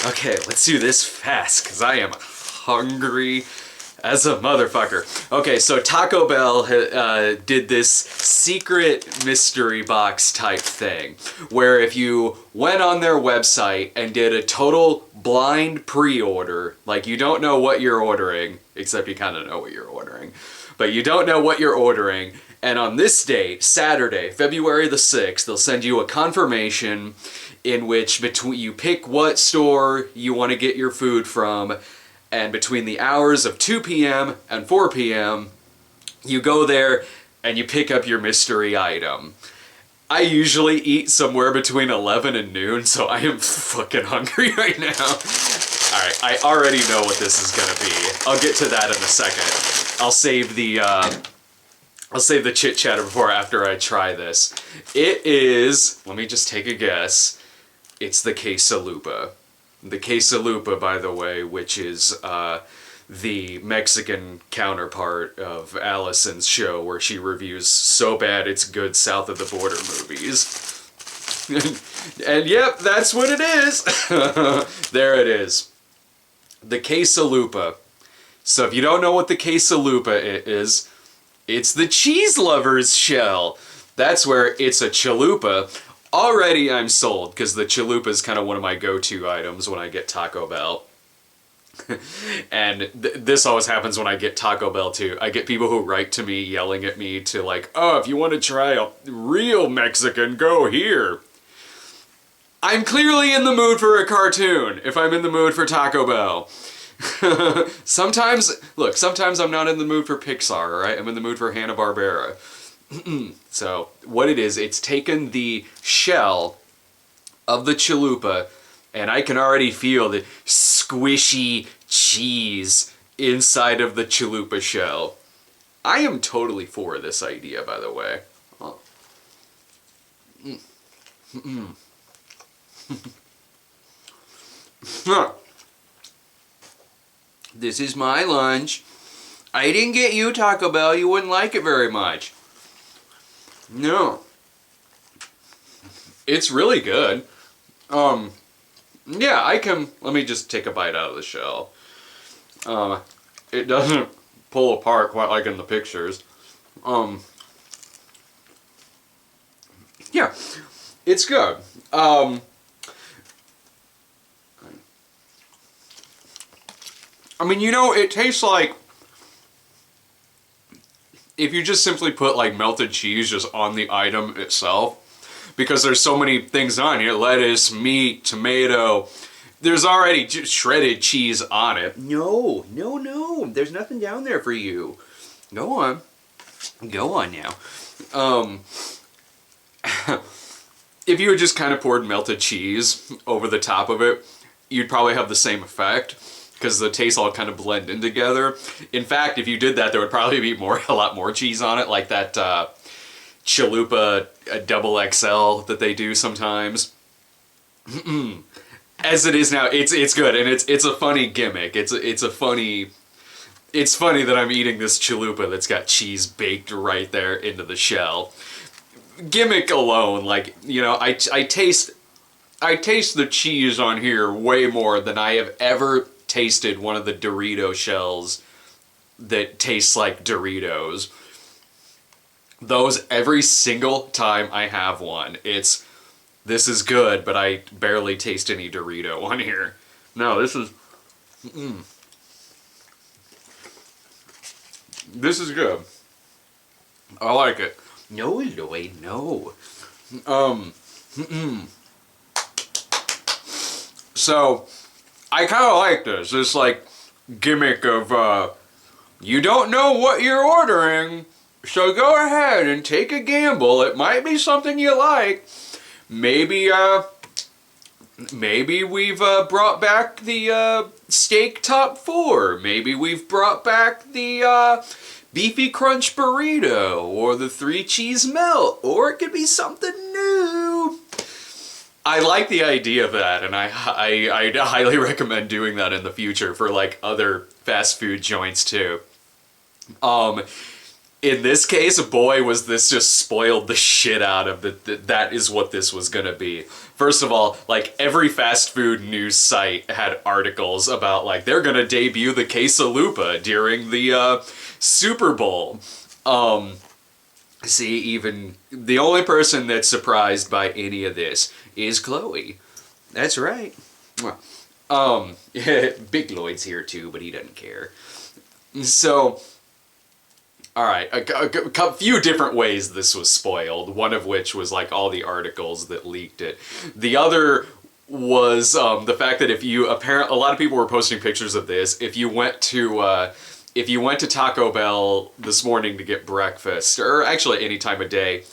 Okay, let's do this fast, because I am hungry as a motherfucker. Okay, so Taco Bell did this secret mystery box type thing, where if you went on their website and did a total blind pre-order, like you don't know what you're ordering, except you kind of know what you're ordering, but you don't know what you're ordering, and on this date, Saturday, February the 6th, they'll send you a confirmation in which you pick what store you want to get your food from, and between the hours of 2 p.m. and 4 p.m., you go there and you pick up your mystery item. I usually eat somewhere between 11 and noon, so I am fucking hungry right now. Alright, I already know what this is gonna be. I'll get to that in a second. I'll save the chit chatter after I try this. It is, let me just take a guess. It's the Quesalupa. The Quesalupa, by the way, which is the Mexican counterpart of Allison's show, where she reviews So Bad It's Good South of the Border movies. And yep, that's what it is. There it is. The Quesalupa. So if you don't know what the Quesalupa is, it's the cheese lover's shell. That's where it's a chalupa. Already I'm sold, because the chalupa is kind of one of my go-to items when I get Taco Bell. And this always happens when I get Taco Bell too. I get people who write to me yelling at me to like, oh, if you want to try a real Mexican, go here. I'm clearly in the mood for a cartoon if I'm in the mood for Taco Bell. Sometimes I'm not in the mood for Pixar, alright? I'm in the mood for Hanna-Barbera. So, what it is, it's taken the shell of the chalupa, and I can already feel the squishy cheese inside of the chalupa shell. I am totally for this idea, by the way. Oh. This is my lunch. I didn't get you, Taco Bell. You wouldn't like it very much. No. It's really good. Yeah, let me just take a bite out of the shell. It doesn't pull apart quite like in the pictures. Yeah, it's good. I mean, it tastes like if you just simply put like melted cheese just on the item itself, because there's so many things on here, lettuce, meat, tomato, there's already just shredded cheese on it. No, there's nothing down there for you. Go on now. If you had just kind of poured melted cheese over the top of it, you'd probably have the same effect, because the tastes all kind of blend in together. In fact, if you did that, there would probably be a lot more cheese on it, like that chalupa double XL that they do sometimes. As it is now, it's good, and it's a funny gimmick. It's funny that I'm eating this chalupa that's got cheese baked right there into the shell. Gimmick alone, like, I taste the cheese on here way more than I have ever tasted one of the Dorito shells that tastes like Doritos. Those, every single time I have one, this is good, but I barely taste any Dorito on here. No, this is... This is good. I like it. No, Lloyd, no. So, I kind of like this like gimmick of, you don't know what you're ordering, so go ahead and take a gamble. It might be something you like. Maybe we've brought back the steak top 4. Maybe we've brought back the beefy crunch burrito, or the 3 cheese melt, or it could be something new. I like the idea of that, and I highly recommend doing that in the future for like other fast food joints too. in this case, boy, was this just spoiled the shit out of it. That is what this was gonna be. First of all, like, every fast food news site had articles about, like, they're gonna debut the Quesalupa during the Super Bowl. See, even the only person that's surprised by any of this is Chloe. That's right. Big Lloyd's here too, but he doesn't care. So, alright, a few different ways this was spoiled, one of which was like all the articles that leaked it. The other was the fact that a lot of people were posting pictures of this, if you went to Taco Bell this morning to get breakfast, or actually any time of day,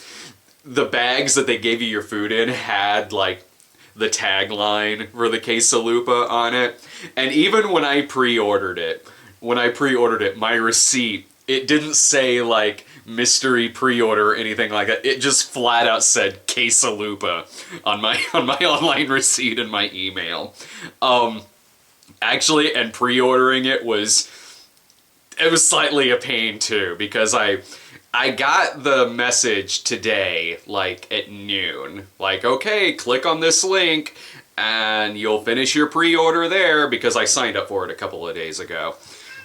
the bags that they gave you your food in had like the tagline for the Quesalupa on it. And even when I pre-ordered it, my receipt, it didn't say like mystery pre-order or anything like that. It just flat out said Quesalupa on my online receipt and my email. Actually, and pre-ordering it was slightly a pain too, because I got the message today, like at noon, like, okay, click on this link and you'll finish your pre-order there, because I signed up for it a couple of days ago.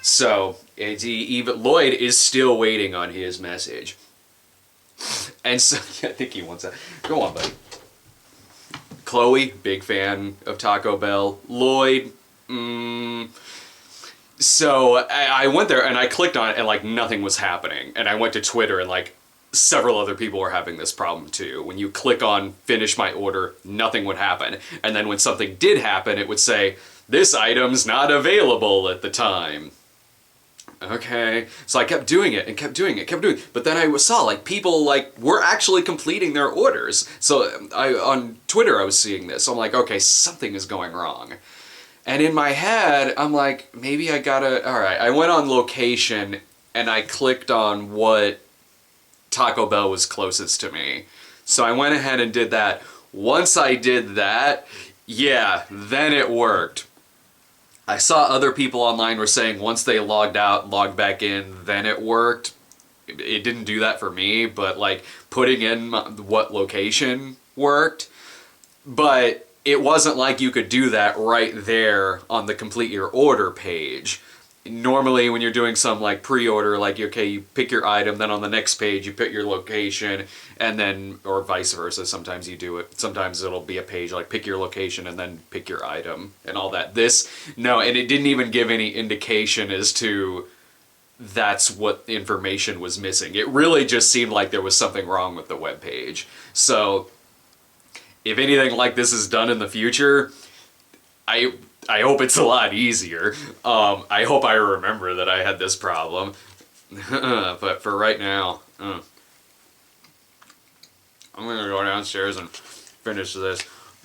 So, even Lloyd is still waiting on his message. And so, yeah, I think he wants that. Go on, buddy. Chloe, big fan of Taco Bell. Lloyd, So I went there and I clicked on it and like nothing was happening. And I went to Twitter and like several other people were having this problem too. When you click on finish my order, nothing would happen. And then when something did happen, it would say, this item's not available at the time. Okay, so I kept doing it and kept doing it, but then I saw like people like were actually completing their orders. So on Twitter I was seeing this. So I'm like, okay, something is going wrong. And in my head, I'm like, maybe I gotta, all right, I went on location and I clicked on what Taco Bell was closest to me. So I went ahead and did that. Once I did that, yeah, then it worked. I saw other people online were saying once they logged out, logged back in, then it worked. It didn't do that for me, but like putting in what location worked. But it wasn't like you could do that right there on the complete your order page. Normally when you're doing some like pre-order, like, okay, you pick your item, then on the next page you put your location, and then, or vice versa, sometimes you do it. Sometimes it'll be a page like pick your location and then pick your item and all that. No, and it didn't even give any indication as to that's what information was missing. It really just seemed like there was something wrong with the web page. So if anything like this is done in the future, I hope it's a lot easier. I hope I remember that I had this problem. But for right now, I'm gonna go downstairs and finish this.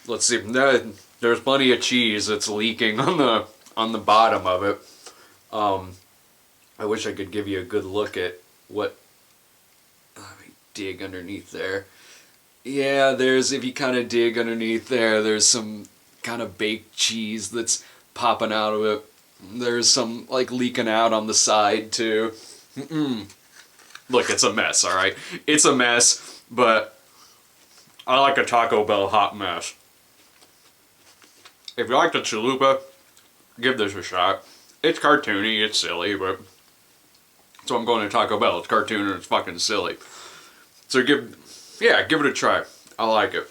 Let's see. There's plenty of cheese that's leaking on the bottom of it. I wish I could give you a good look at what. Let me dig underneath there. Yeah, if you kind of dig underneath there, there's some kind of baked cheese that's popping out of it. There's some like leaking out on the side too. Look, it's a mess, alright? It's a mess, but I like a Taco Bell hot mess. If you like the chalupa, give this a shot. It's cartoony, it's silly, but so I'm going to Taco Bell. It's cartoon and it's fucking silly. So give it a try. I like it.